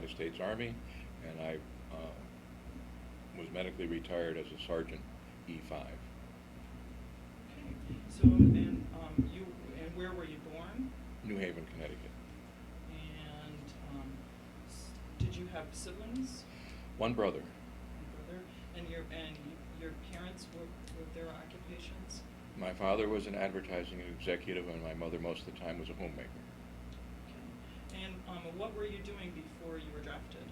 United States Army, and I was medically retired as a sergeant E5. Okay. So, and where were you born? New Haven, Connecticut. And did you have siblings? One brother. One brother. And your parents, what their occupations? My father was an advertising executive, and my mother most of the time was a homemaker. Okay. And what were you doing before you were drafted?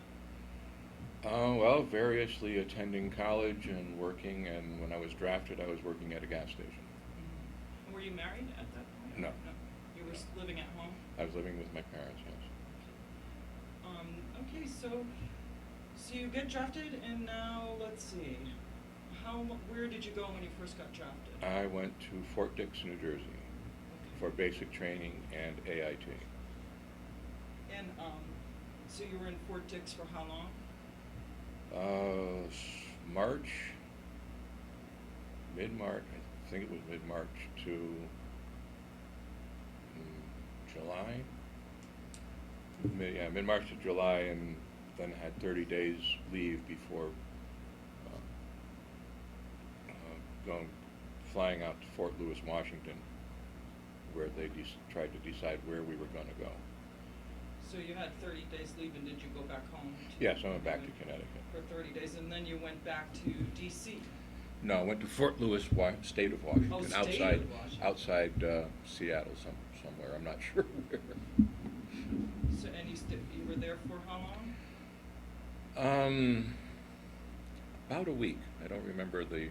Well, variously attending college and working, and when I was drafted, I was working at a gas station. Mm-hmm. And were you married at that point? No. No. You were living at home? I was living with my parents, yes. Okay, so you get drafted, and now let's see, where did you go when you first got drafted? I went to Fort Dix, New Jersey, Okay. for basic training and AIT. And so you were in Fort Dix for how long? March, mid-March, I think it was mid-March to July. Mid-March to July, and then had 30 days leave before flying out to Fort Lewis, Washington, where they tried to decide where we were going to go. So you had 30 days leave, and did you go back home? Yes, I went back to Connecticut. For 30 days, and then you went back to D.C.? No, I went to Fort Lewis, state of Washington, Oh, state outside, of Washington. outside Seattle, somewhere. I'm not sure where. So, and you were there for how long? About a week. I don't remember the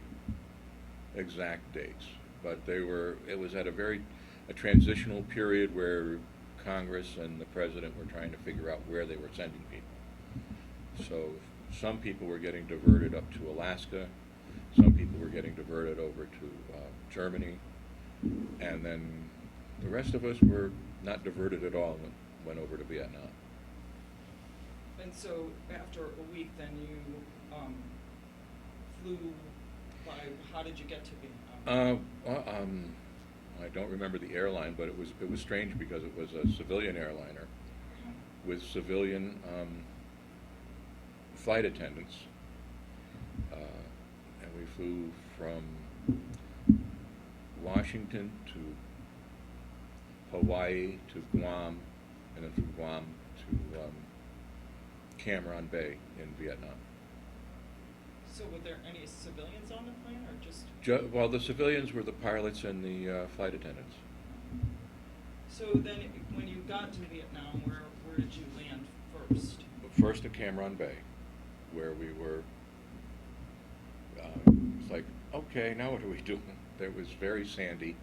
exact dates, but it was at a transitional period where Congress and the President were trying to figure out where they were sending people. So some people were getting diverted up to Alaska, some people were getting diverted over to Germany, and then the rest of us were not diverted at all and went over to Vietnam. And so after a week, then you flew by, how did you get to Vietnam? I don't remember the airline, but it was strange because it was a civilian airliner with civilian flight attendants, and we flew from Washington to Hawaii to Guam, and then from Guam to Cam Ranh Bay in Vietnam. So were there any civilians on the plane, or just? Well, the civilians were the pilots and the flight attendants. So then, when you got to Vietnam, where did you land first? First at Cam Ranh Bay, where we were. It's like, okay, now what are we doing? It was very sandy.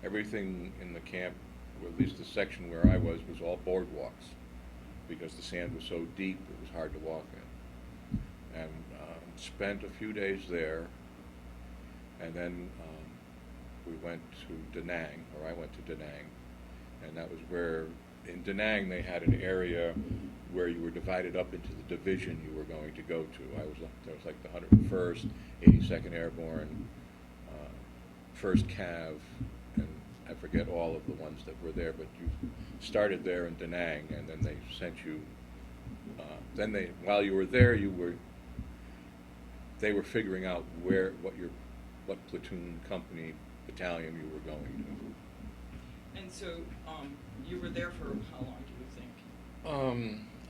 Everything in the camp, or at least the section where I was all boardwalks, because the sand was so deep it was hard to walk in. And spent a few days there, and then we went to Da Nang, or I went to Da Nang, and that was where, in Da Nang, they had an area where you were divided up into the division you were going to go to. There was like the 101st, 82nd Airborne, 1st Cav, and I forget all of the ones that were there, but you started there in Da Nang, and then they sent you, while you were there, they were figuring out what platoon, company, battalion you were going to. And so you were there for how long, do you think?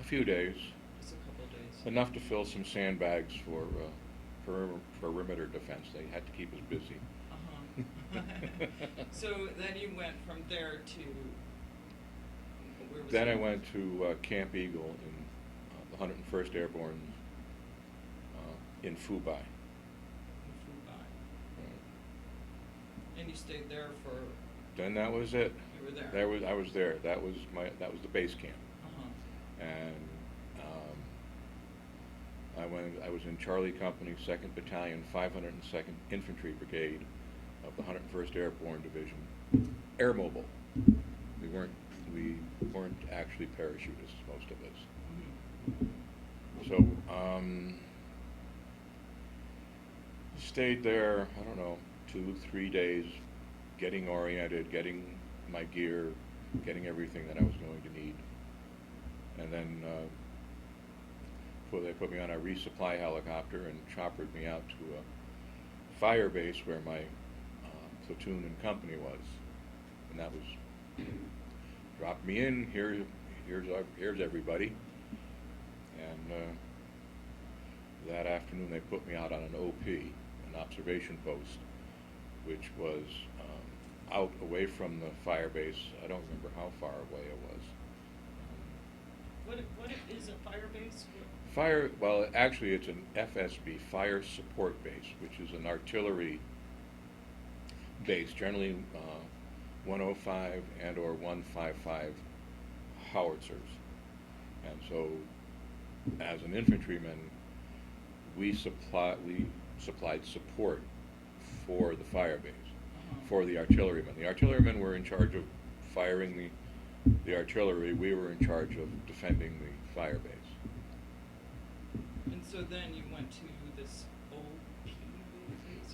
A few days. Just a couple of days. Enough to fill some sandbags for perimeter defense. They had to keep us busy. Uh-huh. So then you went from there to, where was Then it? I went to Camp Eagle in the 101st Airborne in Phu Bai. And you stayed there for? Then that was it. You were there. I was there. That was the base camp. Uh-huh. And I was in Charlie Company, 2nd Battalion, 502nd Infantry Brigade of the 101st Airborne Division, Air Mobile. We weren't actually parachutists, most of us. Mm-hmm. So stayed there, I don't know, 2-3 days, getting oriented, getting my gear, getting everything that I was going to need. And then they put me on a resupply helicopter and choppered me out to a fire base where my platoon and company was, and that was dropped me in. Here's everybody, and that afternoon they put me out on an OP, an observation post, which was out away from the fire base. I don't remember how far away it was. What is a fire base? Well, actually it's an FSB, Fire Support Base, which is an artillery base, generally 105 and or 155 howitzers. And so as an infantryman, we supplied support for the fire base, for the artillerymen. The artillerymen were in charge of firing the artillery. We were in charge of defending the fire base. And so then you went to this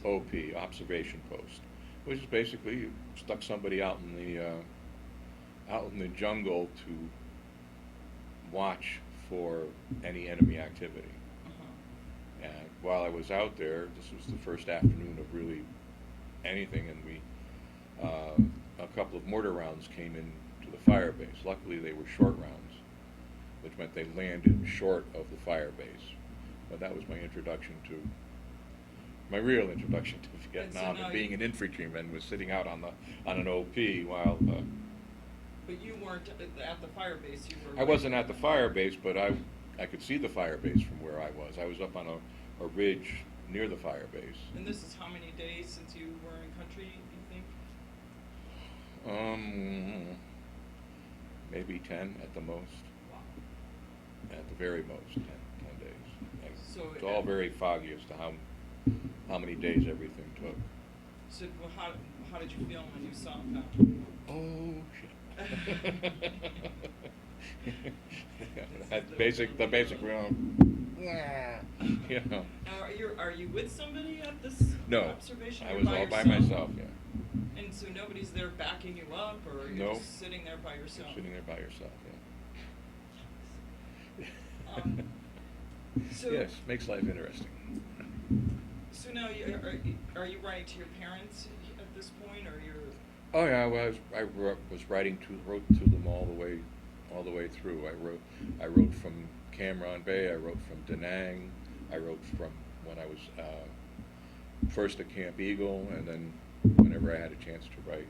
OP, observation post, which is basically you stuck somebody out in the jungle to watch for any enemy activity. And while I was out there, this was the first afternoon of really anything, and a couple of mortar rounds came into the fire base. Luckily, they were short rounds, which meant they landed short of the fire base. But that was my real introduction to Vietnam, and being an infantryman was sitting out on an OP while. But you weren't at the fire base. You were. I wasn't at the fire base, but I could see the fire base from where I was. I was up on a ridge near the fire base. And this is how many days since you were in country, you think? Maybe 10 at the most. Wow. At the very most, 10 days. So it's all very foggy as to how many days everything took. So how did you feel when you saw that? Oh shit! The basic realm. You know. Now, are you with somebody at this observation? I You're was by all yourself? by myself. Yeah. And so nobody's there backing you up, or you're just sitting there by yourself? You're sitting there by yourself. Yeah. So yes, makes life interesting. So now, are you writing to your parents at this point, or you're? Oh yeah, I was writing wrote to them all the way through. I wrote from Cam Ranh Bay. I wrote from Da Nang. I wrote from when I was first at Camp Eagle, and then whenever I had a chance to write,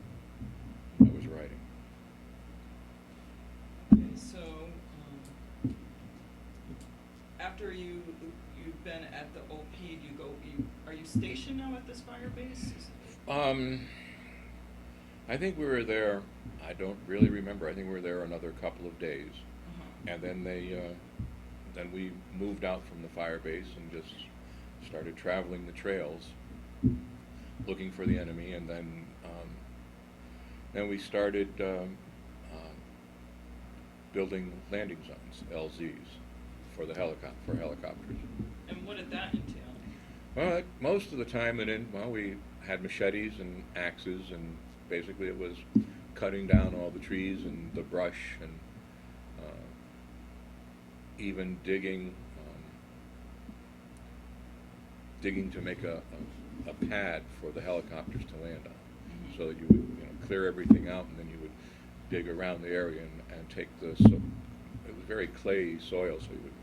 I was writing. Okay, so after you've been at the OP, are you stationed now at this fire base? I think we were there. I don't really remember. I think we were there another couple of days, and then then we moved out from the fire base and just started traveling the trails, looking for the enemy, and then we started building landing zones, LZs, for helicopters. And what did that entail? Well, most of the time, we had machetes and axes, and basically it was cutting down all the trees and the brush, and even digging to make a pad for the helicopters to land on, so that you would clear everything out, and then you would dig around the area and take it was very clayey soil, so you would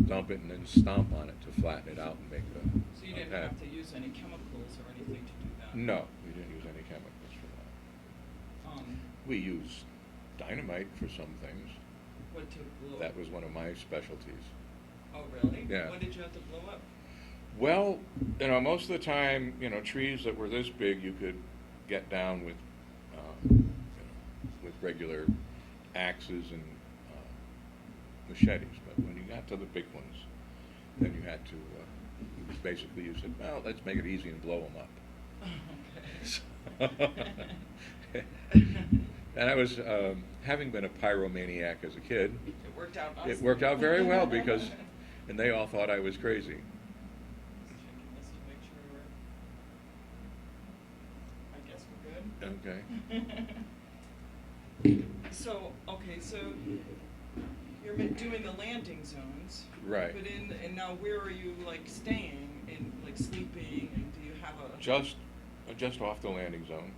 dump it and then stomp on it to flatten it out and make a pad. So you didn't have to use any chemicals or anything to do that? No, we didn't use any chemicals for that. We used dynamite for some things. What to blow? That was one of my specialties. Oh, really? Yeah. What did you have to blow up? Well, most of the time, trees that were this big, you could get down with regular axes and machetes. But when you got to the big ones, then you had to basically you said, well, let's make it easy and blow them up. Okay. And I was, having been a pyromaniac as a kid, It worked out awesome. it worked out very well and they all thought I was crazy. Just checking this to make sure. I guess we're good. Okay. So you're doing the landing zones. Right. But and now where are you like staying and like sleeping, and do you have a? Just off the landing zone.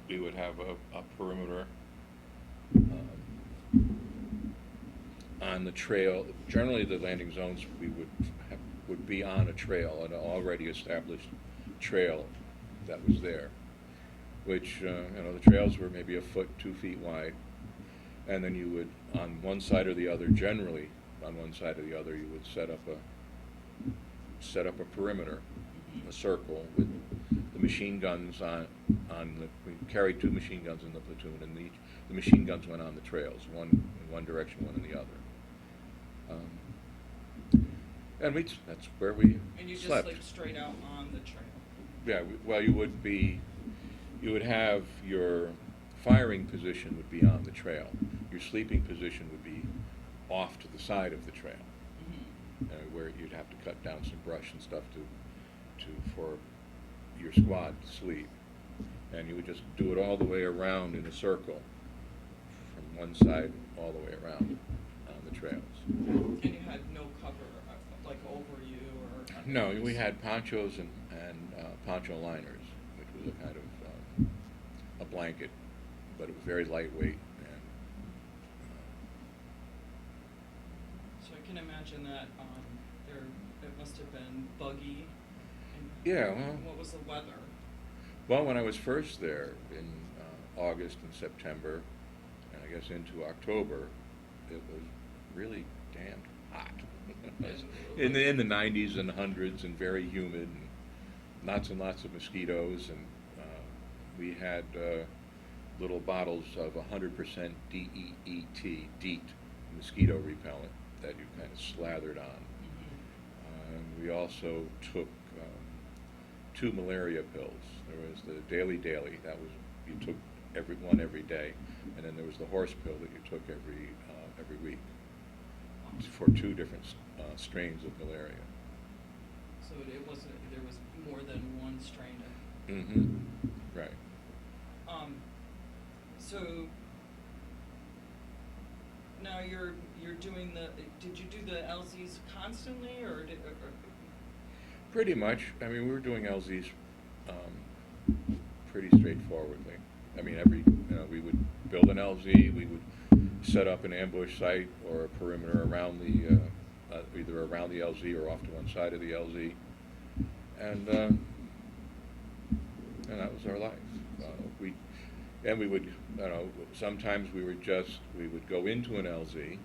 We would have a perimeter on the trail. Generally, the landing zones would be on a trail, an already established trail that was there, which the trails were maybe a foot, 2 feet wide, and then you would, on one side or the other, generally on one side or the other, you would set up a perimeter, a circle with the machine guns we carried 2 machine guns in the platoon, and the machine guns went on the trails, one in one direction, one in the other. And that's where we And you just slept. sleep straight out on the trail. Yeah, well, you would have your firing position would be on the trail. Your sleeping position would be off to the side of the trail, where you'd have to cut down some brush and stuff for your squad to sleep. And you would just do it all the way around in a circle, from one side all the way around on the trails. And you had no cover, like over you or? No, we had ponchos and poncho liners, which was a kind of a blanket, but it was very lightweight. And so I can imagine that it must have been buggy. And yeah, well, what was the weather? Well, when I was first there in August and September, and I guess into October, it was really damn hot. in the 90s and hundreds, and very humid, and lots of mosquitoes, and we had little bottles of 100% DEET mosquito repellent that you kind of slathered on. We also took 2 malaria pills. There was the Daily, that was, you took one every day, and then there was the horse pill that you took every week for 2 different strains of malaria. So there was more than one strain of. Mm-hmm. Right. So now you're doing did you do the LZs constantly, or Pretty much. I mean, we were doing LZs pretty straightforwardly. I mean, we would build an LZ, we would set up an ambush site or a perimeter around either around the LZ or off to one side of the LZ, and that was our life. We would, sometimes we would go into an LZ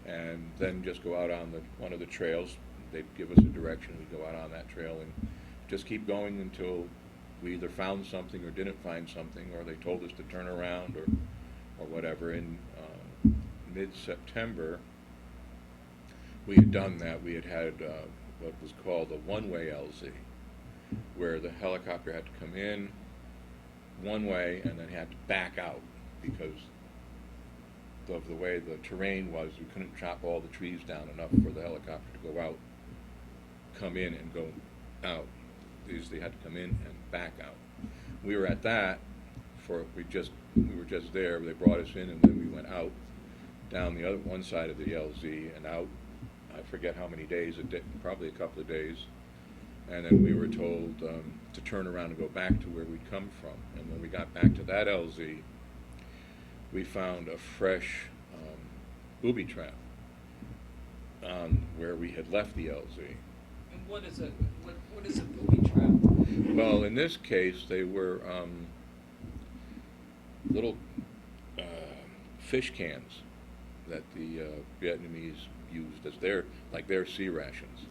and then just go out on one of the trails. They'd give us a direction, we'd go out on that trail and just keep going until we either found something or didn't find something, or they told us to turn around or whatever. In mid-September, we had done that. We had what was called a one-way LZ, where the helicopter had to come in one way and then had to back out because of the way the terrain was. We couldn't chop all the trees down enough for the helicopter to go out, come in and go out. They had to come in and back out. We were at that we were just there. They brought us in, and then we went out down the other one side of the LZ and out. I forget how many days, probably a couple of days. And then we were told to turn around and go back to where we'd come from. And when we got back to that LZ, we found a fresh booby trap where we had left the LZ. And what is it? What is a booby trap? Well, in this case, they were little fish cans that the Vietnamese used as their sea rations,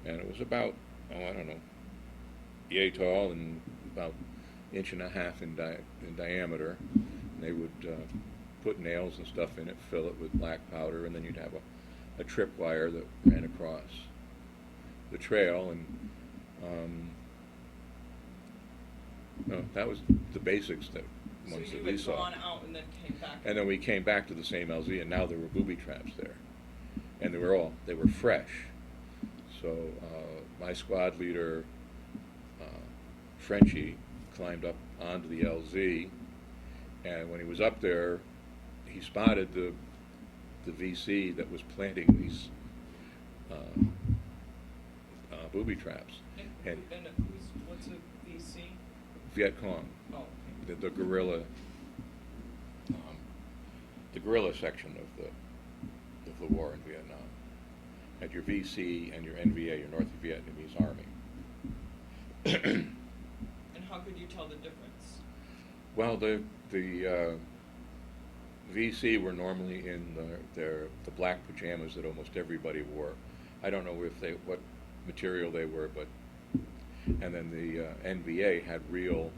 and it was about yay tall and about 1.5 inches in diameter. And they would put nails and stuff in it, fill it with black powder, and then you'd have a tripwire that ran across the trail, and that was the basics that ones that we saw. So you had gone out and then came back. And then we came back to the same LZ, and now there were booby traps there, and they were fresh. So my squad leader, Frenchie, climbed up onto the LZ, and when he was up there, he spotted the VC that was planting these booby traps. And what's a VC? Viet Cong, Oh, okay. the guerrilla, the guerrilla section of the war in Vietnam. Had your VC and your NVA, your North Vietnamese Army. And how could you tell the difference? Well, the VC were normally in the black pajamas that almost everybody wore. I don't know what material they were, but and then the NVA had real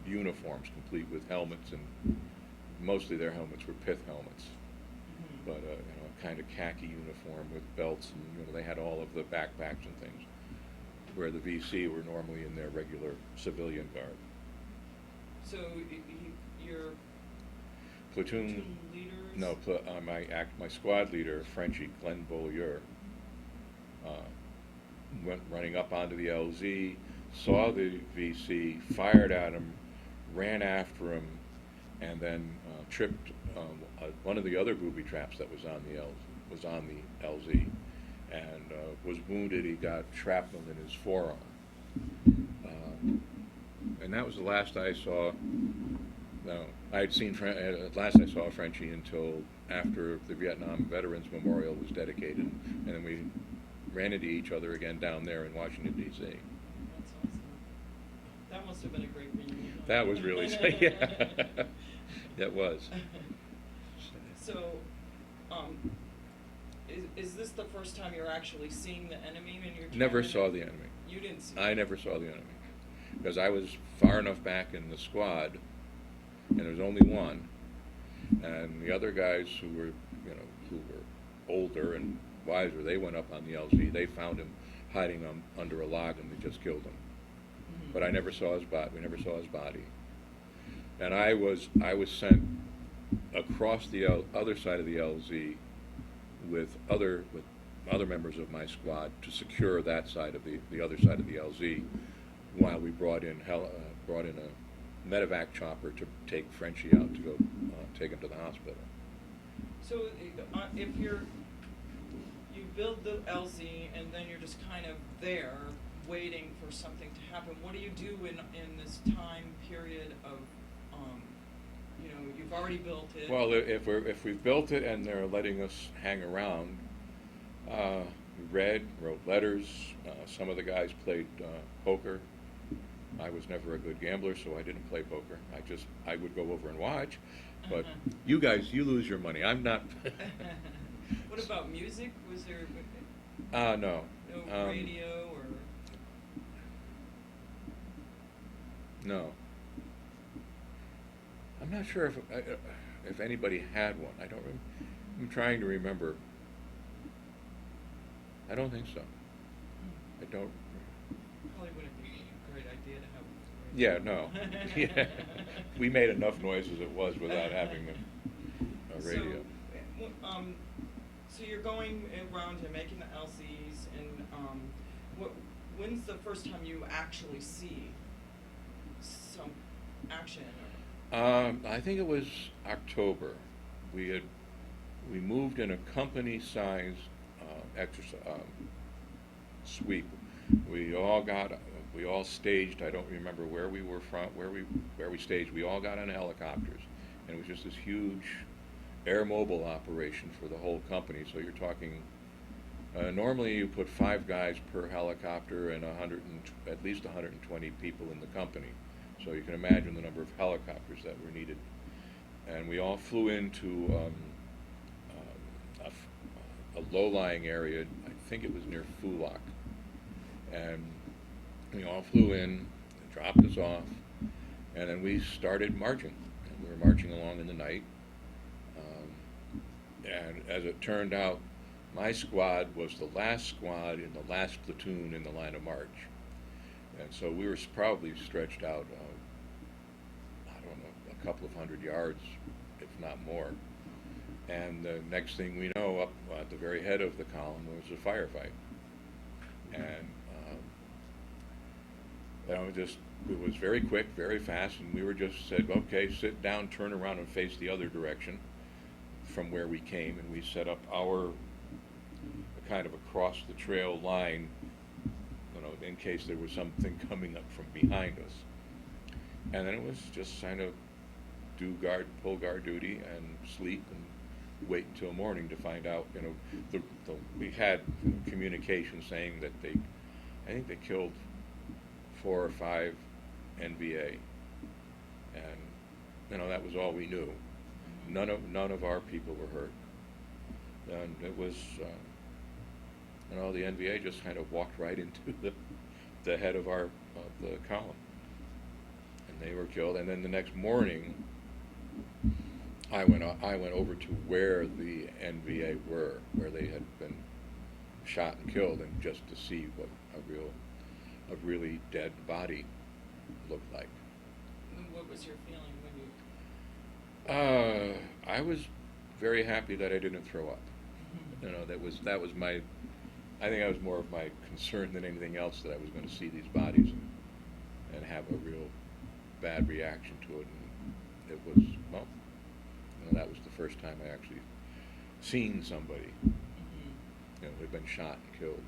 uniforms, complete with helmets, and mostly their helmets were pith helmets, but a kind of khaki uniform with belts, and they had all of the backpacks and things. Where the VC were normally in their regular civilian garb. So your Platoon leaders? No, my squad leader, Frenchie Glenn Beaulieu, went running up onto the LZ, saw the VC, fired at him, ran after him, and then tripped one of the other booby traps that was on the LZ, and was wounded. He got shrapnel in his forearm, and that was the last I saw. No, last I saw Frenchie until after the Vietnam Veterans Memorial was dedicated, and then we ran into each other again down there in Washington, D.C. That's awesome. That must have been a great reunion. That was really, yeah, that was. So, is this the first time you're actually seeing the enemy when you're Never trying to- saw the enemy. You didn't see I it? never saw the enemy, because I was far enough back in the squad, and there was only one, and the other guys who were older and wiser, they went up on the LZ. They found him hiding under a log, and they just killed him. Mhm. But I never saw his body. We never saw his body. And I was sent across the other side of the LZ with other members of my squad to secure that side of the other side of the LZ, while we brought in a medevac chopper to take Frenchie out to go take him to the hospital. So if you build the LZ and then you're just kind of there waiting for something to happen, what do you do in this time period of, you've already built it? Well, if we've built it and they're letting us hang around, we read, wrote letters. Some of the guys played poker. I was never a good gambler, so I didn't play poker. I would go over and watch. But you guys, you lose your money. I'm not. What about music? Was there No. no radio or? No. I'm not sure if anybody had one. I'm trying to remember. I don't think so. I don't. Probably wouldn't be a great idea to have. Yeah, no. Yeah. We made enough noise as it was without having a radio. So you're going around and making the LCs, and when's the first time you actually see some action? I think it was October. We moved in a company-sized sweep. We all staged. I don't remember where we were from, where we staged. We all got on helicopters, and it was just this huge air mobile operation for the whole company. So you're talking. Normally, you put 5 guys per helicopter and at least 120 people in the company. So you can imagine the number of helicopters that were needed. And we all flew into a low-lying area. I think it was near Phu Loc. And we all flew in, dropped us off, and then we started marching. And we were marching along in the night. And as it turned out, my squad was the last squad in the last platoon in the line of march. And so we were probably stretched out, I don't know, a couple of 100 yards, if not more. And the next thing we know, up at the very head of the column was a firefight. And it was very quick, very fast, and we were just said, okay, sit down, turn around and face the other direction. from where we came, and we set up our kind of across the trail line, you know, in case there was something coming up from behind us. And then it was just kind of pull guard duty and sleep and wait until morning to find out, you know, we had communication saying that I think they killed 4 or 5 NVA, and, you know, that was all we knew. None of our people were hurt, and it was, you know, the NVA just kind of walked right into the head of the column, and they were killed. And then the next morning, I went over to where the NVA were, where they had been shot and killed, and just to see what a really dead body looked like. And what was your feeling when you? I was very happy that I didn't throw up. Mm-hmm. You know, that was my. I think that was more of my concern than anything else, that I was going to see these bodies and have a real bad reaction to it. And it was, well, you know, that was the first time I actually seen somebody. Mm-hmm. You know, who'd been shot and killed.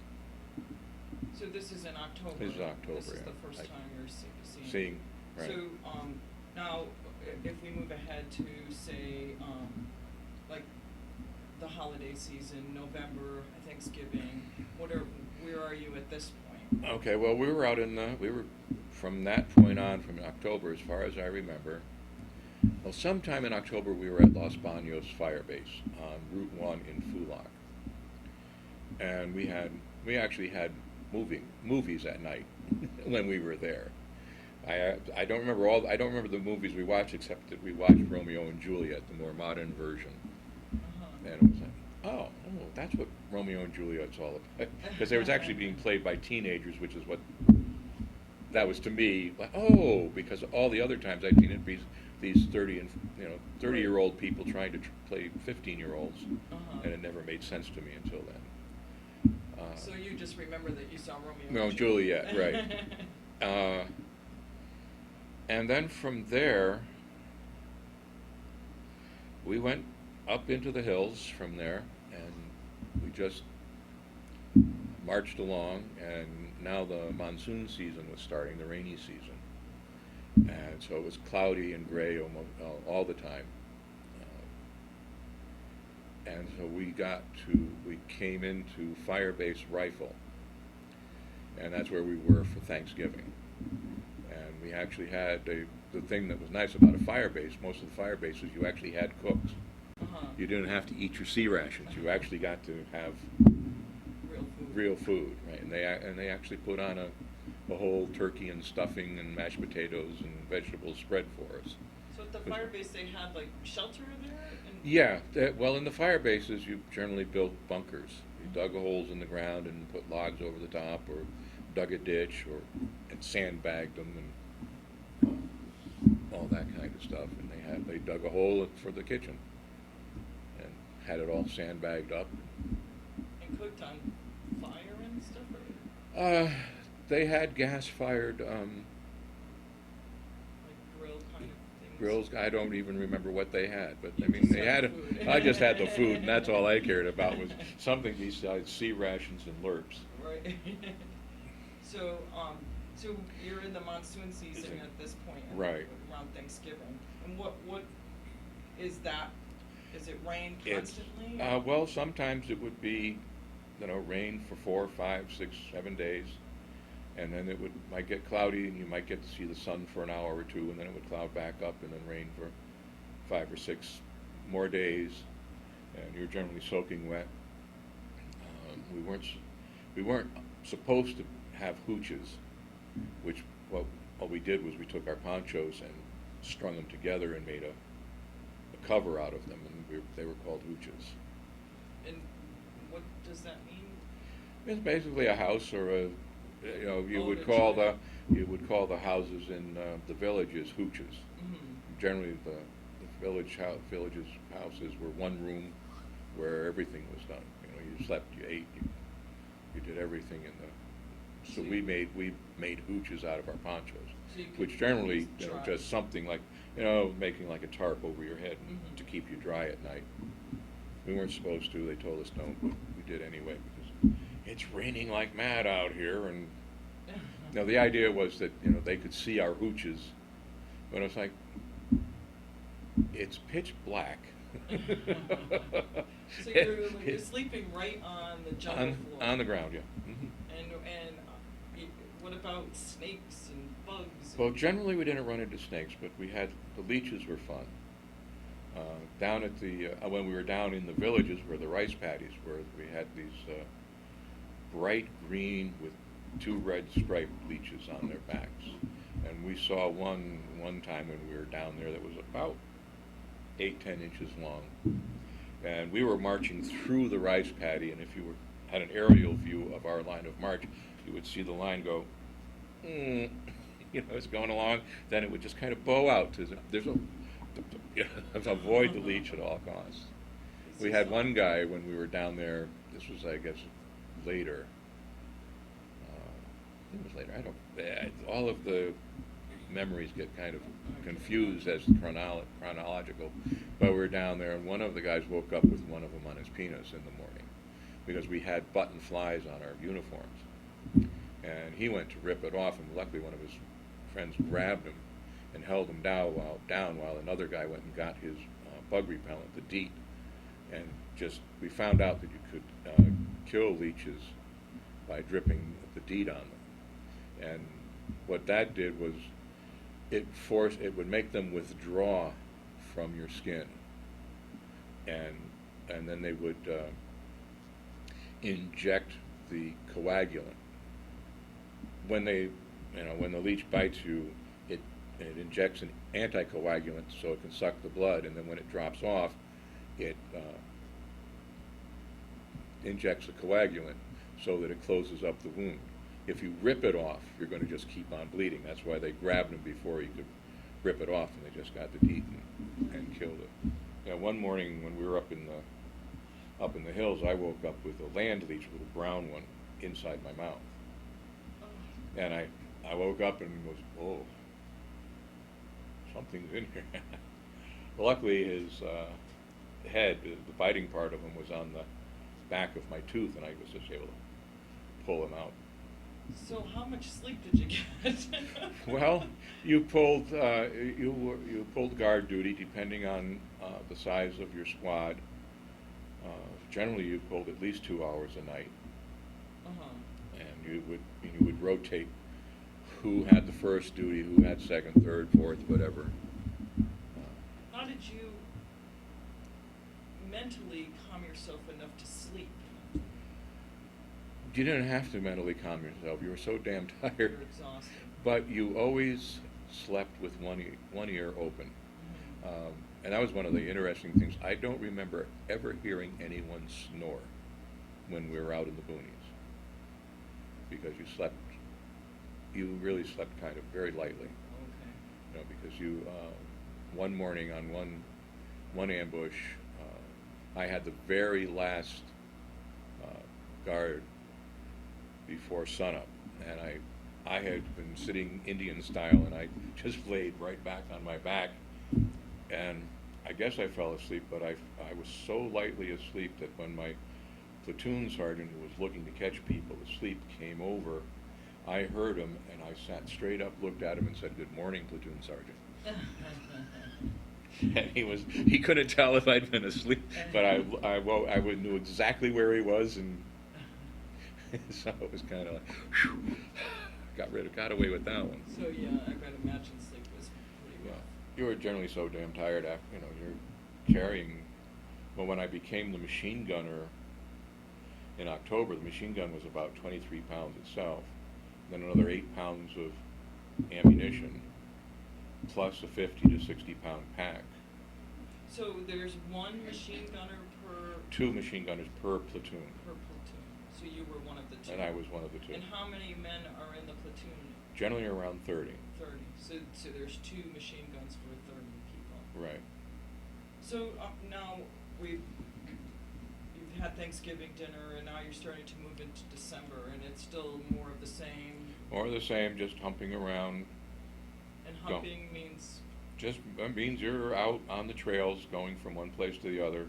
So this is in October. This is October. This is yeah. the first time you're seeing. Seeing, right. So now, if we move ahead to say, like the holiday season, November, Thanksgiving, where are you at this point? Okay, well, we were from that point on, from October, as far as I remember. Well, sometime in October, we were at Los Banos Fire Base on Route 1 in Fulak. And we actually had movies at night when we were there. I don't remember the movies we watched, except that we watched Romeo and Juliet, the more modern version. Uh-huh. And it was like, oh, that's what Romeo and Juliet's all about. Because it was actually being played by teenagers, which is what that was to me. Like, oh, because all the other times I'd seen it be these 30-year-old people trying to play 15-year-olds, Uh-huh. and it never made sense to me until then. So you just remember that you saw Romeo No, and Juliet, right. And then from there, we went up into the hills from there, and we just marched along, and now the monsoon season was starting, the rainy season. And so it was cloudy and gray almost all the time. And so we came into Firebase Rifle, and that's where we were for Thanksgiving. And we actually had the thing that was nice about a fire base, most of the fire bases, you actually had cooks. Uh-huh. You didn't have to eat your sea rations. You actually got to have real food, right? And they actually put on a whole turkey and stuffing and mashed potatoes and vegetable spread for us. So at the fire base, they had like shelter there? Yeah, well, in the fire bases, you generally built bunkers. You dug holes in the ground and put logs over the top, or dug a ditch, and sandbagged them, and all that kind of stuff. And they dug a hole for the kitchen, and had it all sandbagged up. And cooked on fire and stuff, or? They had gas-fired Like grill kind of things? grills. I don't even remember what they had, but You I mean, just they had had. the food. I just had the food, and that's all I cared about was something besides sea rations and lurps. Right. So you're in the monsoon season at this point, Right. around Thanksgiving. And what is that? Is it rain constantly? Well, sometimes it would be, rain for 4, 5, 6, 7 days, and then might get cloudy, and you might get to see the sun for an hour or two, and then it would cloud back up, and then rain for 5 or 6 more days, and you're generally soaking wet. We weren't supposed to have hooches, which what we did was we took our ponchos and strung them together and made a cover out of them, and they were called hooches. And what does that mean? It's basically a house, or you would call the houses in the villages hooches. Mm-hmm. Generally, the villages houses were one room where everything was done. You slept, you ate, you did everything in the. So we made hooches out of our ponchos, So you could which generally, use just something like you know, making like a tarp over your head Mhm. to keep you dry at night. We weren't supposed to. They told us don't, but we did anyway because it's raining like mad out here. And now the idea was that, you know, they could see our hooches, but it's like it's pitch black. So you're sleeping right on the jungle floor. On the ground, yeah. Hmm. And what about snakes and bugs? Well, generally we didn't run into snakes, but we had the leeches were fun. Down at the when we were down in the villages where the rice paddies were, we had these bright green with two red striped leeches on their backs, and we saw one time when we were down there that was about 8-10 inches long, and we were marching through the rice paddy, and if you had an aerial view of our line of march, you would see the line go, you know, it's going along. Then it would just kind of bow out. There's a avoid the leech at all costs. We had one guy when we were down there. This was, I guess, later. I think it was later. I don't. All of the memories get kind of confused as chronological. But we were down there, and one of the guys woke up with one of them on his penis in the morning because we had button flies on our uniforms, and he went to rip it off, and luckily one of his friends grabbed him and held him down while another guy went and got his bug repellent, the DEET, and we found out that you could kill leeches by dripping the DEET on them, and what that did was it would make them withdraw from your skin, and then they would inject the coagulant. When the leech bites you, it injects an anticoagulant so it can suck the blood, and then when it drops off, it injects a coagulant so that it closes up the wound. If you rip it off, you're going to just keep on bleeding. That's why they grabbed him before he could rip it off, and they just got the DEET and killed it. You know, one morning when we were up in the hills, I woke up with a land leech, a little brown one, inside my mouth, and I woke up and was, oh, something's in here. Luckily, his head, the biting part of him, was on the back of my tooth, and I was just able to pull him out. So how much sleep did you get? Well, you pulled guard duty depending on the size of your squad. Generally, you pulled at least 2 hours a night, and you would rotate who had the first duty, who had second, third, fourth, whatever. How did you mentally calm yourself enough to sleep? You didn't have to mentally calm yourself. You were so damn tired. You're exhausted. But you always slept with one ear open. Mm-hmm. And that was one of the interesting things. I don't remember ever hearing anyone snore when we were out in the boonies, because you really slept kind of very lightly. Okay. You know, because one morning on one ambush, I had the very last guard before sunup, and I had been sitting Indian style, and I just laid right back on my back, and I guess I fell asleep, but I was so lightly asleep that when my platoon sergeant, who was looking to catch people asleep, came over, I heard him, and I sat straight up, looked at him, and said, "Good morning, platoon sergeant." And he couldn't tell if I'd been asleep, but I knew exactly where he was, and so it was kind of like, whew, got away with that one. So yeah, I gotta imagine sleep was pretty rough. You were generally so damn tired after, you're carrying. Well, when I became the machine gunner in October, the machine gun was about 23 pounds itself, then another 8 pounds of ammunition, plus a 50 to 60 pound pack. So there's one machine gunner per 2 machine gunners per platoon. per platoon. So you were one of the 2. And I was one of the 2. And how many men are in the platoon? Generally around 30. 30. So there's 2 machine guns for 30 people. Right. So now you've had Thanksgiving dinner, and now you're starting to move into December, and it's still more of the same. More of the same, just humping around. And humping means Just, that means you're out on the trails, going from one place to the other,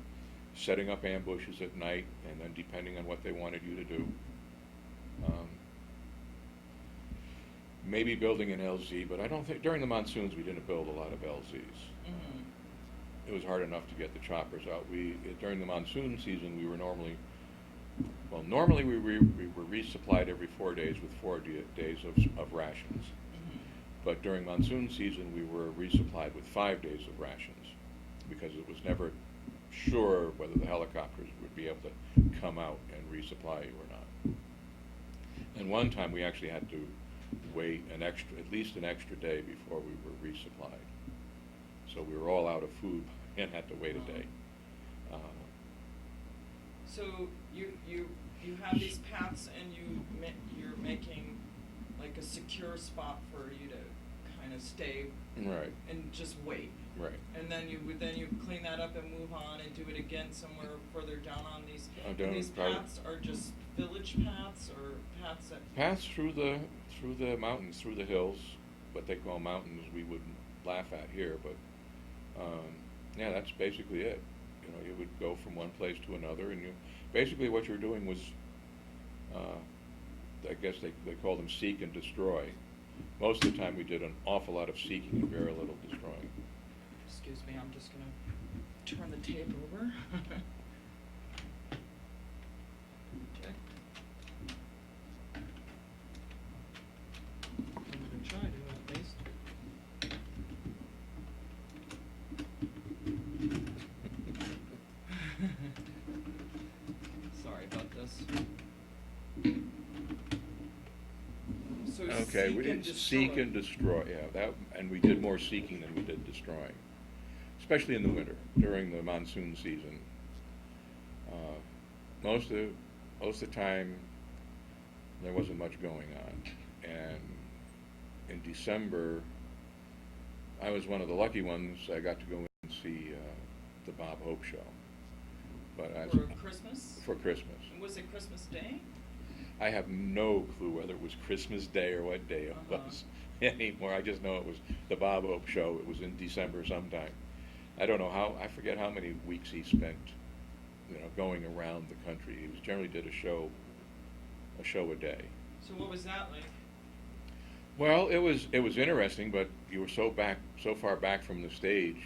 setting up ambushes at night, and then depending on what they wanted you to do. Maybe building an LZ, but I don't think, during the monsoons, we didn't build a lot of LZs. Mhm. It was hard enough to get the choppers out. During the monsoon season, we were normally, well, normally we were resupplied every 4 days with 4 days of rations. Mhm. But during monsoon season, we were resupplied with 5 days of rations, because it was never sure whether the helicopters would be able to come out and resupply you or not. And one time, we actually had to wait at least an extra day before we were resupplied. So we were all out of food and had to wait a day. So you have these paths, and you're making like a secure spot for you to kind of stay Right, and just wait. right. And then you clean that up and move on and do it again somewhere further down on these. I'm doing And these private- paths are just village paths or paths that. Paths through the mountains, through the hills, what they call mountains, we wouldn't laugh at here, but yeah, that's basically it. You know, you would go from one place to another, and basically what you're doing was, I guess they call them seek and destroy. Most of the time, we did an awful lot of seeking and very little destroying. Excuse me, I'm just gonna turn the tape over. Okay. I'm gonna try to at least. Sorry about this. So Okay, we did seek and destroy, yeah, and we did more seeking than we did destroying, especially in the winter, during the monsoon season. Most of the time, there wasn't much going on, and in December, I was one of the lucky ones. I got to go in and see the Bob Hope show. But For Christmas? For Christmas. And was it Christmas Day? I have no clue whether it was Christmas Day or what day it was anymore. I just know it was the Bob Hope show. It was in December sometime. I don't know I forget how many weeks he spent, going around the country. He generally did a show a day. So what was that like? Well, it was interesting, but you were so far back from the stage.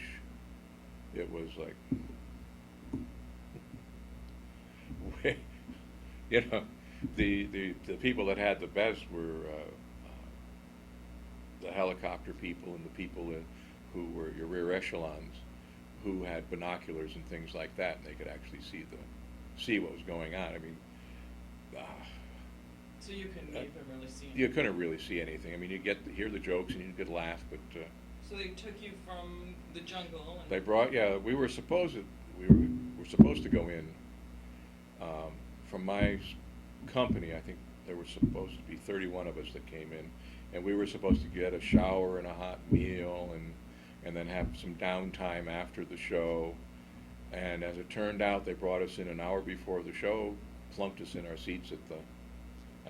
It was like, the people that had the best were the helicopter people and the people who were your rear echelons, who had binoculars and things like that, and they could actually see what was going on. I mean, so you couldn't even really see anything? You couldn't really see anything. I mean, you get to hear the jokes and you could laugh, but. So they took you from the jungle. And They brought, yeah. We were supposed to go in. From my company, I think there were supposed to be 31 of us that came in, and we were supposed to get a shower and a hot meal, and then have some downtime after the show. And as it turned out, they brought us in an hour before the show, plunked us in our seats at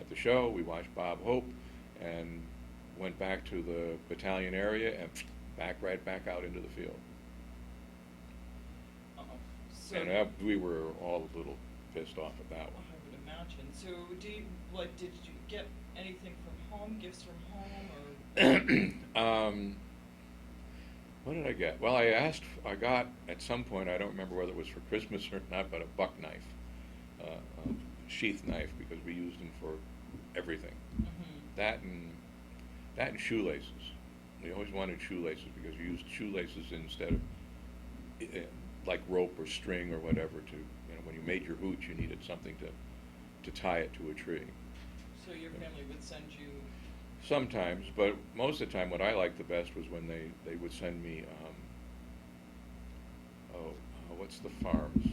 the show. We watched Bob Hope, and went back to the battalion area and right back out into the field. Uh-oh. So And we were all a little pissed off at that one. I would imagine. So did you get anything from home, gifts from home, or? What did I get? Well, I got at some point, I don't remember whether it was for Christmas or not, but a buck knife, a sheath knife, because we used them for everything. Mm-hmm. That and shoelaces. We always wanted shoelaces because you used shoelaces instead of like rope or string or whatever when you made your hooch, you needed something to tie it to a tree. So your family would send you. Sometimes, but most of the time, what I liked the best was when they would send me, what's the farms?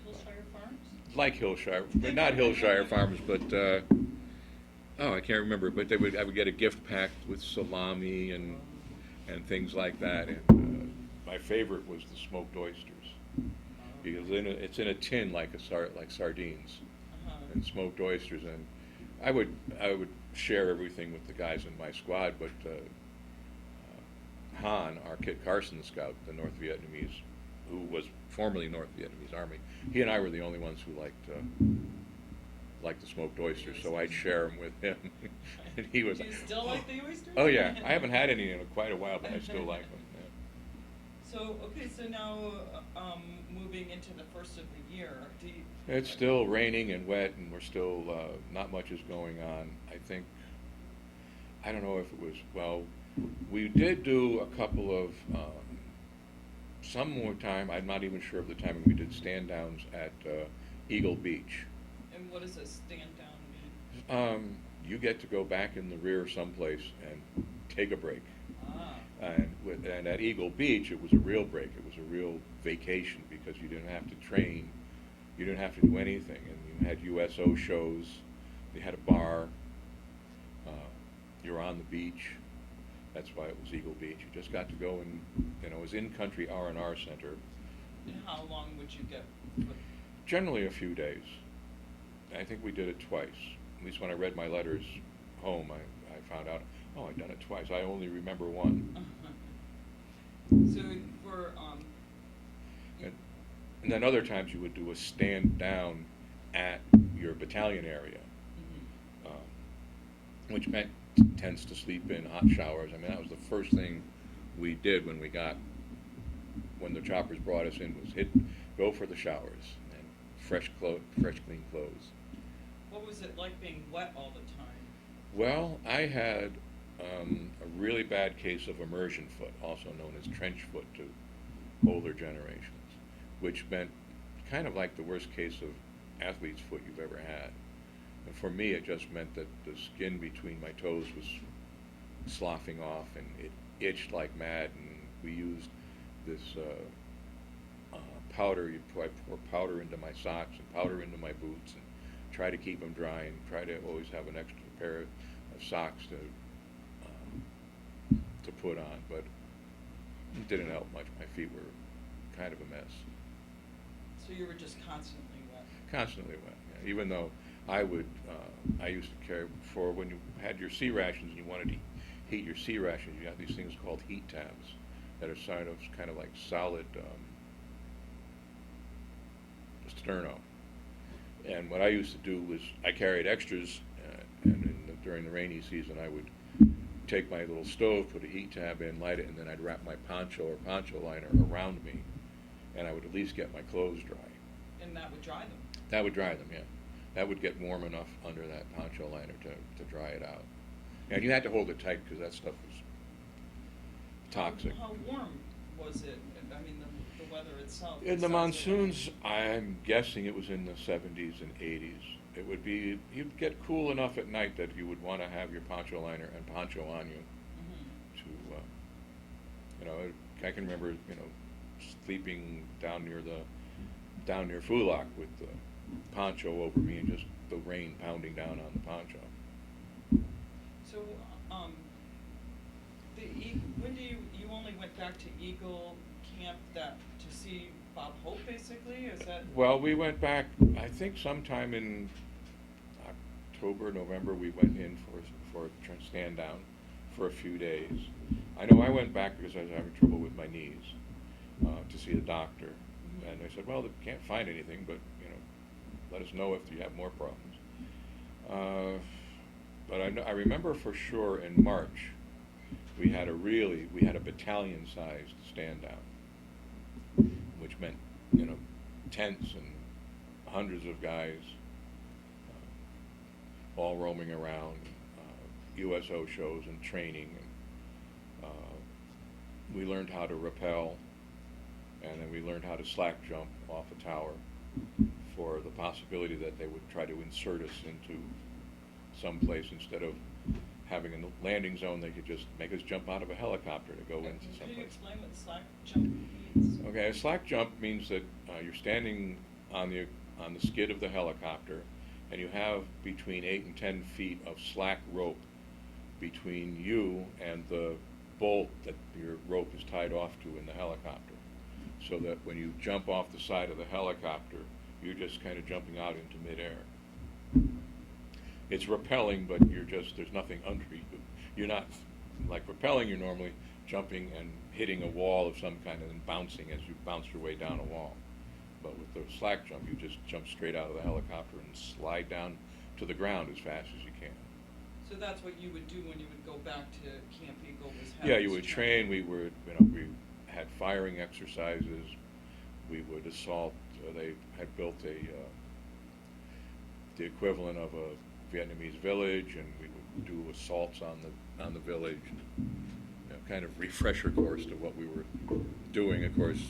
Hillshire Farms? Like Hillshire, but not Hillshire Farms, but, I can't remember, but I would get a gift pack with salami and things like that, and my favorite was the smoked oysters, because it's in a tin like sardines. Uh-huh. And smoked oysters, and I would share everything with the guys in my squad, but Han, our Kit Carson scout, the North Vietnamese, who was formerly North Vietnamese Army, he and I were the only ones who liked the smoked oysters, so I'd share them with him. And he was. Do you still like the oysters? Oh yeah, I haven't had any in quite a while, but I still like them. Yeah. So okay, so now moving into the first of the year, do you? It's still raining and wet, and we're still not much is going on. I don't know if it was, well, we did do a couple of some more time. I'm not even sure of the timing. We did stand downs at Eagle Beach. And what does a stand down mean? You get to go back in the rear someplace and take a break. Ah. And at Eagle Beach, it was a real break. It was a real vacation because you didn't have to train, you didn't have to do anything, and you had USO shows. They had a bar. You were on the beach. That's why it was Eagle Beach. You just got to go and, it was in-country R&R center. And how long would you get? Generally a few days. I think we did it twice. At least when I read my letters home, I found out, oh, I'd done it twice. I only remember one. So for and then other times you would do a stand down at your battalion area, which meant tents to sleep in, hot showers. I mean, that was the first thing we did when the choppers brought us in, was go for the showers and fresh clean clothes. What was it like being wet all the time? Well, I had a really bad case of immersion foot, also known as trench foot to older generations, which meant kind of like the worst case of athlete's foot you've ever had. And for me, it just meant that the skin between my toes was sloughing off, and it itched like mad. And we used this powder. You pour powder into my socks and powder into my boots, and try to keep them dry, and try to always have an extra pair of socks to put on. But it didn't help much. My feet were kind of a mess. So you were just constantly wet? Constantly wet, yeah. Even though I used to carry, for when you had your C rations and you wanted to heat your C rations, you got these things called heat tabs that are kind of like solid sterno. And what I used to do was I carried extras, and during the rainy season I would take my little stove, put a heat tab in, light it, and then I'd wrap my poncho or poncho liner around me, and I would at least get my clothes dry. And that would dry them? That would dry them, yeah. That would get warm enough under that poncho liner to dry it out. And you had to hold it tight because that stuff was toxic. How warm was it? I mean, the weather itself? In the monsoons, I'm guessing it was in the 70s and 80s. It would be, you'd get cool enough at night that you would want to have your poncho liner and poncho on you. I can remember, sleeping down near Fulak with the poncho over me and just the rain pounding down on the poncho. So, when you only went back to Eagle Camp to see Bob Hope, basically? Is that? Well, we went back, I think sometime in October, November, we went in for a stand down for a few days. I know I went back because I was having trouble with my knees to see the doctor. Mm-hmm. And they said, well, they can't find anything, but, let us know if you have more problems. But I remember for sure in March, we had a battalion-sized stand down, which meant, tents and hundreds of guys all roaming around, USO shows and training. And, we learned how to rappel, and then we learned how to slack jump off a tower for the possibility that they would try to insert us into some place instead of having a landing zone. They could just make us jump out of a helicopter to go into someplace. Can you explain what slack jump means? Okay, a slack jump means that you're standing on the skid of the helicopter, and you have between 8 and 10 feet of slack rope between you and the bolt that your rope is tied off to in the helicopter, so that when you jump off the side of the helicopter, you're just kind of jumping out into midair. It's rappelling, but there's nothing under you. You're not, like rappelling, you're normally jumping and hitting a wall of some kind and bouncing as you bounce your way down a wall. But with the slack jump, you just jump straight out of the helicopter and slide down to the ground as fast as you can. So that's what you would do when you would go back to Camp Eagle, was have Yeah, you this would training. train. We had firing exercises. We would assault. They had built the equivalent of a Vietnamese village, and we would do assaults on the village. Kind of refresher course to what we were doing. Of course,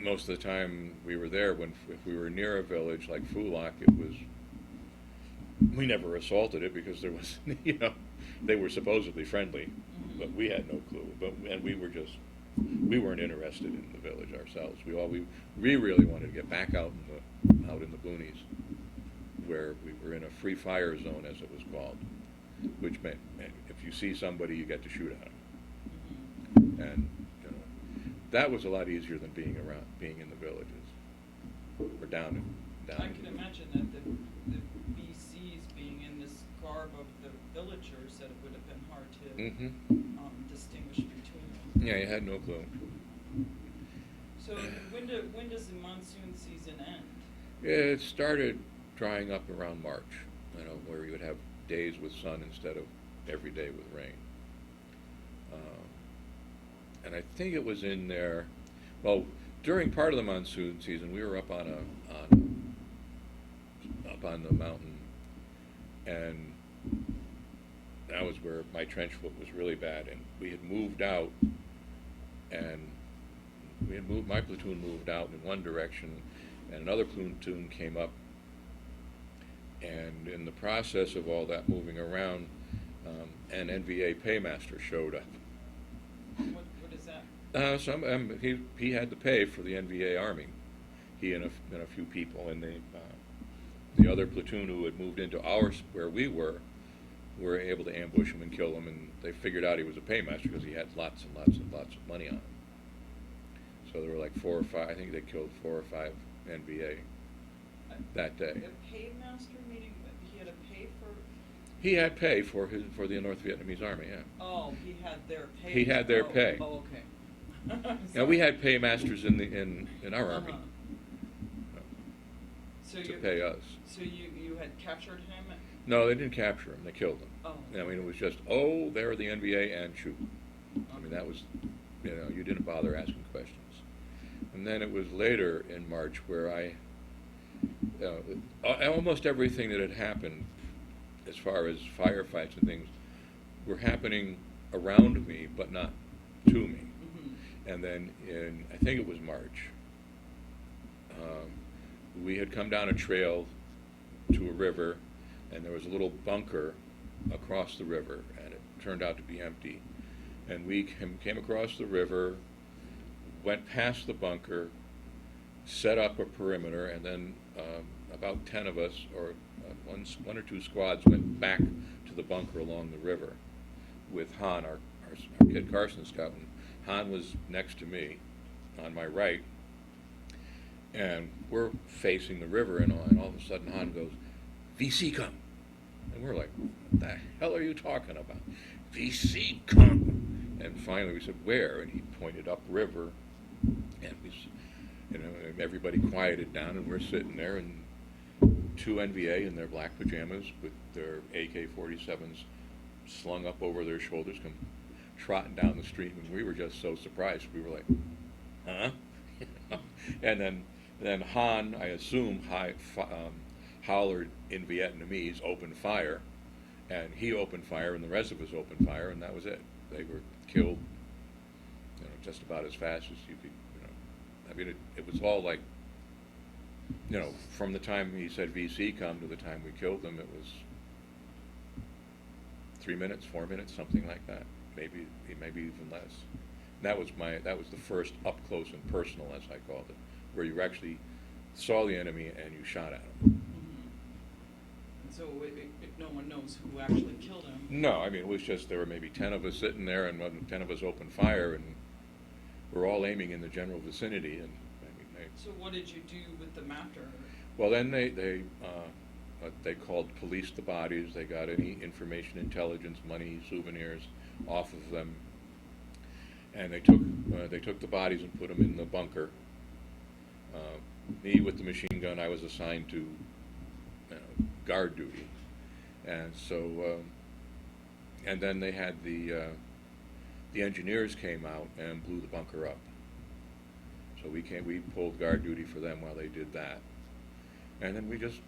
most of the time we were there, if we were near a village like Phu Loc, we never assaulted it because there was, they were supposedly friendly, but we had no clue. And we weren't interested in the village ourselves. We really wanted to get back out in the boonies, where we were in a free fire zone, as it was called, which meant if you see somebody, you get to shoot at them. And that was a lot easier than being in the villages or down. I can imagine that the VCs being in this garb of the villagers, that it would have been hard to distinguish between them. Yeah, you had no clue. So when does the monsoon season end? It started drying up around March, where you would have days with sun instead of every day with rain. And I think it was in there. Well, during part of the monsoon season, we were up on the mountain, and that was where my trench foot was really bad. And we had moved out, and my platoon moved out in one direction, and another platoon came up. And in the process of all that moving around, an NVA paymaster showed up. What is that? He had to pay for the NVA Army. He and a few people, and the other platoon who had moved into ours where we were able to ambush him and kill him. And they figured out he was a paymaster because he had lots and lots and lots of money on him. So there were like 4 or 5. I think they killed 4 or 5 NVA that day. A paymaster, meaning he had to pay for? He had pay for the North Vietnamese Army. Yeah. Oh, he had their pay. He had their pay. Oh, okay. Now we had paymasters in our army So to pay us. So you had captured him? No, they didn't capture him. They killed him. Oh. I mean, it was just, they're the NVA and shoot. I mean, that was, you didn't bother asking questions. And then it was later in March where almost everything that had happened as far as firefights and things were happening around me, but not to me. And then I think it was March, we had come down a trail to a river, and there was a little bunker across the river, and it turned out to be empty. And we came across the river, went past the bunker, set up a perimeter, and then about 10 of us, or one or two squads, went back to the bunker along the river with Han, our Kid Carson scout. And Han was next to me on my right, and we're facing the river, and all of a sudden Han goes, "VC come." And we're like, "What the hell are you talking about?" "VC come." And finally we said, "Where?" And he pointed upriver, and everybody quieted down, and we're sitting there, and 2 NVA in their black pajamas with their AK-47s slung up over their shoulders come trotting down the street, and we were just so surprised. We were like, "Huh?" And then Han, I assume, hollered in Vietnamese, "Open fire," and he opened fire, and the rest of us opened fire, and that was it. They were killed, just about as fast as you could. I mean, it was all like, from the time he said "VC come" to the time we killed them, it was 3 minutes, 4 minutes, something like that. Maybe even less. And that was the first up close and personal, as I called it, where you actually saw the enemy and you shot at him. So no one knows who actually killed him? No, I mean, it was just there were maybe 10 of us sitting there, and 10 of us opened fire, and we're all aiming in the general vicinity. And So what did you do with them after? Well, then they They called police the bodies. They got any information, intelligence, money, souvenirs off of them, and they took the bodies and put them in the bunker. Me with the machine gun, I was assigned to guard duty, and so and then they had the engineers came out and blew the bunker up. So we pulled guard duty for them while they did that, and then we just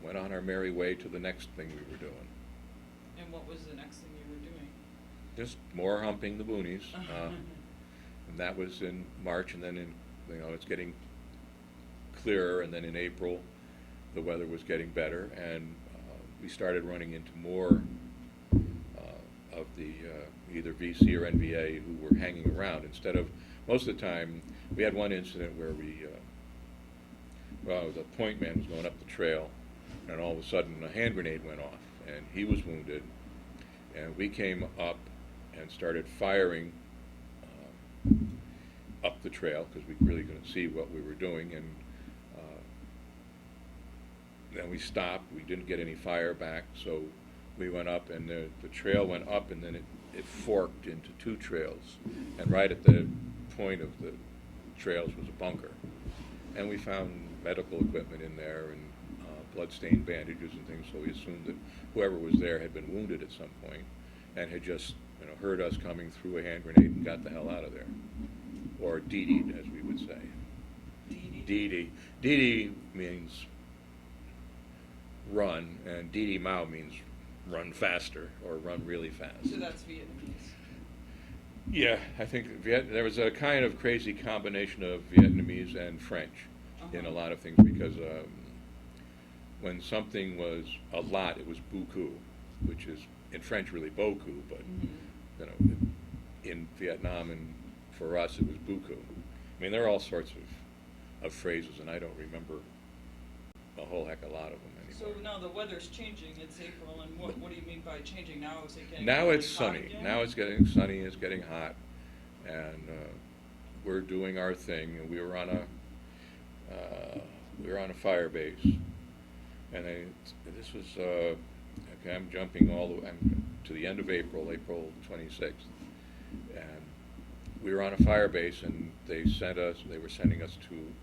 went on our merry way to the next thing we were doing. And what was the next thing you were doing? Just more humping the boonies, and that was in March, and then it's getting clearer, and then in April the weather was getting better, and we started running into more of the either VC or NVA who were hanging around instead of, most of the time, we had one incident where the point man was going up the trail, and all of a sudden a hand grenade went off, and he was wounded, and we came up and started firing up the trail because we really couldn't see what we were doing, and then we stopped. We didn't get any fire back, so we went up, and the trail went up, and then it forked into two trails, and right at the point of the trails was a bunker, and we found medical equipment in there and blood-stained bandages and things, so we assumed that whoever was there had been wounded at some point and had just heard us coming through a hand grenade and got the hell out of there, or DD'd, as we would say. DD. DD means run, and DD Mao means run faster or run really fast. So that's Vietnamese. Yeah, I think there was a kind of crazy combination of Vietnamese and French in a lot of things, because when something was a lot, it was beaucoup, which is in French really beaucoup, but in Vietnam and for us it was beaucoup. I mean, there are all sorts of phrases, and I don't remember a whole heck of a lot of them anymore. So now the weather's changing. It's April, and what do you mean by changing? Now is it getting Now really it's hot sunny. again? Now it's getting sunny. It's getting hot, and we're doing our thing. And we were on a fire base, and this was okay. I'm jumping to the end of April 26th, and we were on a fire base, and they were sending us to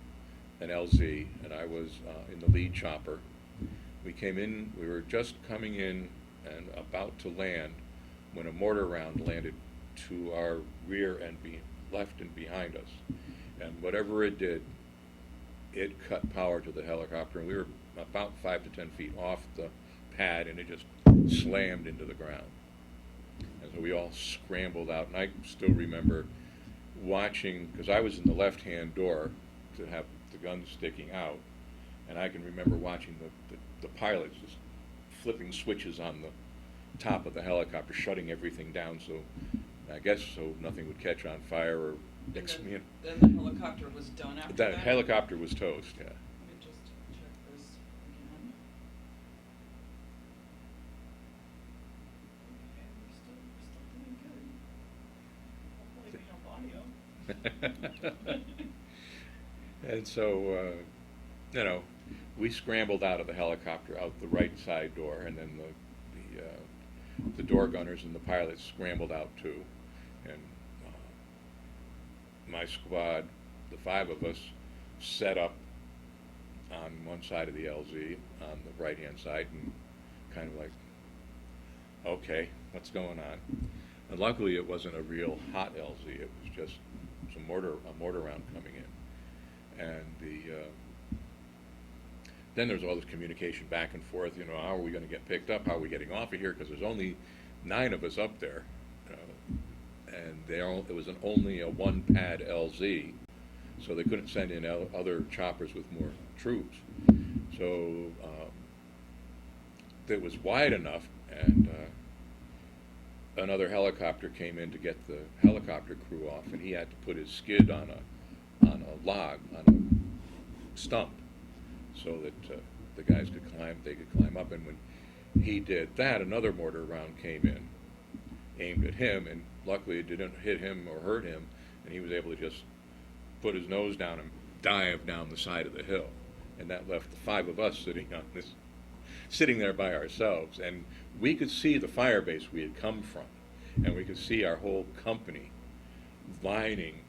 an LZ, and I was in the lead chopper. We came in, we were just coming in and about to land when a mortar round landed to our rear and left and behind us. And whatever it did, it cut power to the helicopter, and we were about 5 to 10 feet off the pad, and it just slammed into the ground. And so we all scrambled out, and I still remember watching, because I was in the left-hand door to have the gun sticking out, and I can remember watching the pilots just flipping switches on the top of the helicopter, shutting everything down, so I guess so nothing would catch on fire or Then the helicopter was done after that? That helicopter was toast, yeah. Let me just check this again. Okay, we're still doing good. Hopefully we have audio. And so, we scrambled out of the helicopter out the right side door, and then the door gunners and the pilots scrambled out too. And my squad, the 5 of us, set up on one side of the LZ, on the right-hand side, and kind of like, okay, what's going on? And luckily it wasn't a real hot LZ, it was just a mortar round coming in. And then there's all this communication back and forth, how are we going to get picked up, how are we getting off of here, because there's only 9 of us up there, and it was only a one-pad LZ, so they couldn't send in other choppers with more troops. So it was wide enough, and another helicopter came in to get the helicopter crew off, and he had to put his skid on a log, on a stump, so that the guys could climb up. And when he did that, another mortar round came in, aimed at him, and luckily it didn't hit him or hurt him, and he was able to just put his nose down and dive down the side of the hill. And that left the 5 of us sitting on this sitting there by ourselves, and we could see the fire base we had come from, and we could see our whole company lining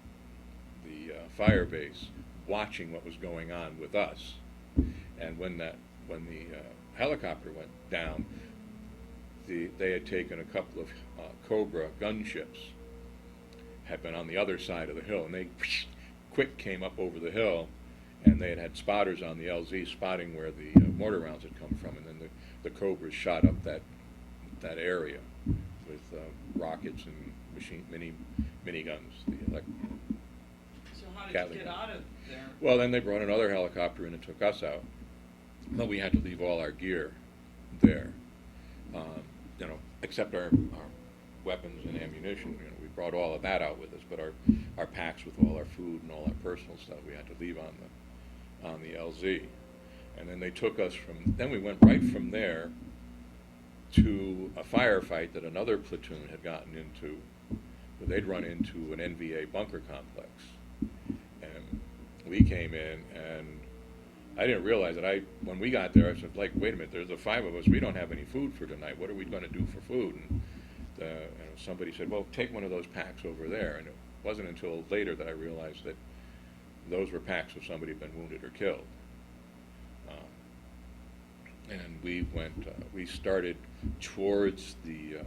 the fire base, watching what was going on with us. And when the helicopter went down, they had taken a couple of Cobra gunships, had been on the other side of the hill, and they quick came up over the hill, and they had spotters on the LZ spotting where the mortar rounds had come from, and then the Cobras shot up that area with rockets and mini guns. So how did Gatling you get gun. out of there? Well, then they brought another helicopter in and took us out, but we had to leave all our gear there, except our weapons and ammunition. We brought all of that out with us, but our packs with all our food and all our personal stuff we had to leave on the LZ. And then they took us then we went right from there to a firefight that another platoon had gotten into, where they'd run into an NVA bunker complex. And we came in, and I didn't realize it. When we got there, I said, like, wait a minute, there's the 5 of us, we don't have any food for tonight. What are we going to do for food? And somebody said, well, take one of those packs over there. And it wasn't until later that I realized that those were packs of somebody who'd been wounded or killed. And we started towards the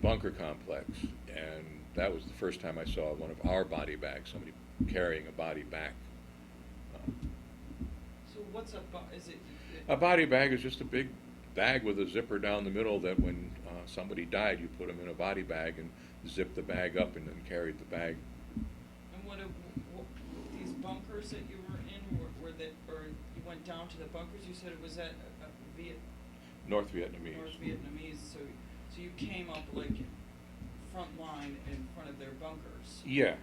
bunker complex, and that was the first time I saw one of our body bags, somebody carrying a body back. So what's is it? A body bag is just a big bag with a zipper down the middle that when somebody died, you put them in a body bag and zip the bag up and then carried the bag. And what these bunkers that you were in, or you went down to the bunkers? You said it was at North Vietnamese. North Vietnamese. So you came up like front line in front of their bunkers. Yeah,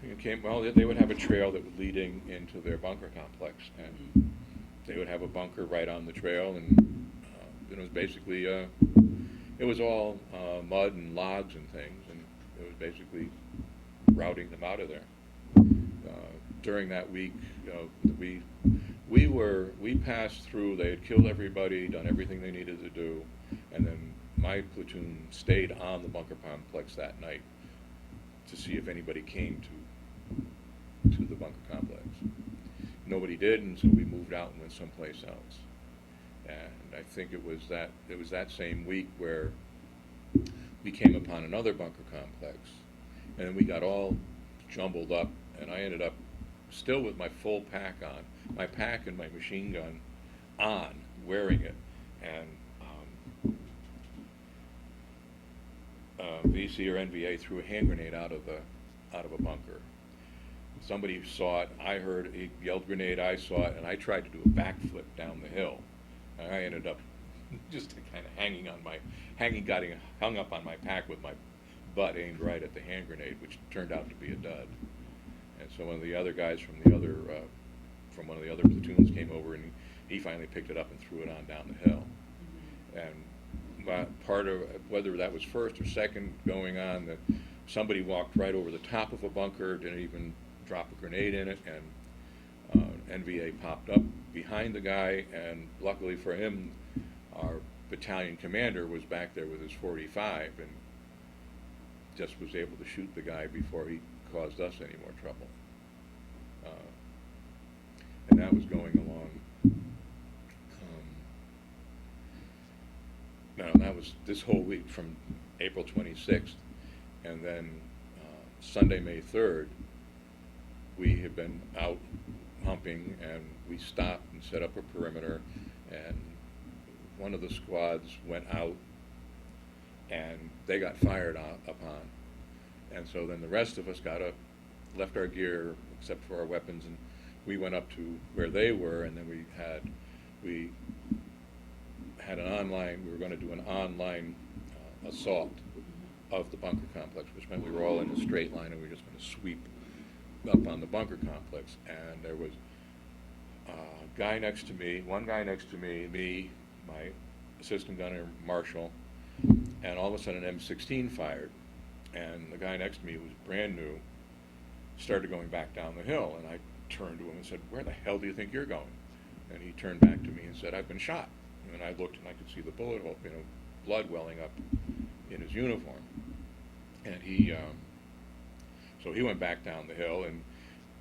they would have a trail that would lead into their bunker complex, and they would have a bunker right on the trail, and it was basically it was all mud and logs and things, and it was basically routing them out of there. During that week, we passed through. They had killed everybody, done everything they needed to do, and then my platoon stayed on the bunker complex that night to see if anybody came to the bunker complex. Nobody did, and so we moved out and went someplace else. And I think it was that same week where we came upon another bunker complex, and we got all jumbled up, and I ended up still with my full pack on, my pack and my machine gun on, wearing it, and VC or NVA threw a hand grenade out of a bunker. Somebody saw it. I heard he yelled grenade. I saw it, and I tried to do a backflip down the hill. And I ended up just kind of getting hung up on my pack with my butt aimed right at the hand grenade, which turned out to be a dud. And so one of the other guys from one of the other platoons came over, and he finally picked it up and threw it on down the hill. And part of whether that was first or second going on, that somebody walked right over the top of a bunker, didn't even drop a grenade in it, and NVA popped up behind the guy, and luckily for him, our battalion commander was back there with his .45 and just was able to shoot the guy before he caused us any more trouble. And that was going along. Now, that was this whole week from April 26th, and then Sunday, May 3rd, we had been out humping, and we stopped and set up a perimeter, and one of the squads went out, and they got fired upon. And so then the rest of us left our gear, except for our weapons, and we went up to where they were, and then we had an online, we were going to do an online assault of the bunker complex, which meant we were all in a straight line, and we were just going to sweep up on the bunker complex. And there was a guy next to me, one guy next to me, my assistant gunner, Marshall, and all of a sudden an M16 fired, and the guy next to me, who was brand new, started going back down the hill, and I turned to him and said, "Where the hell do you think you're going?" And he turned back to me and said, "I've been shot." And I looked and I could see the bullet hole, blood welling up in his uniform. And so he went back down the hill,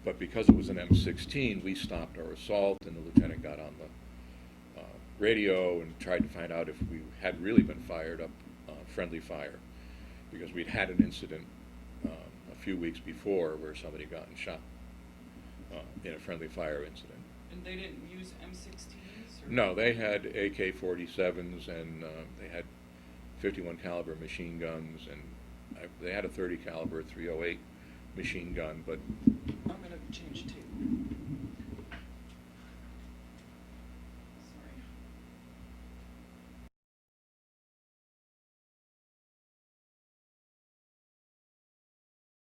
but because it was an M16, we stopped our assault, and the lieutenant got on the radio and tried to find out if we had really been fired up friendly fire, because we'd had an incident a few weeks before where somebody got shot in a friendly fire incident. And they didn't use M16s? No, they had AK-47s, and they had 51 caliber machine guns, and they had a 30 caliber 308 machine gun, but I'm going to change tape.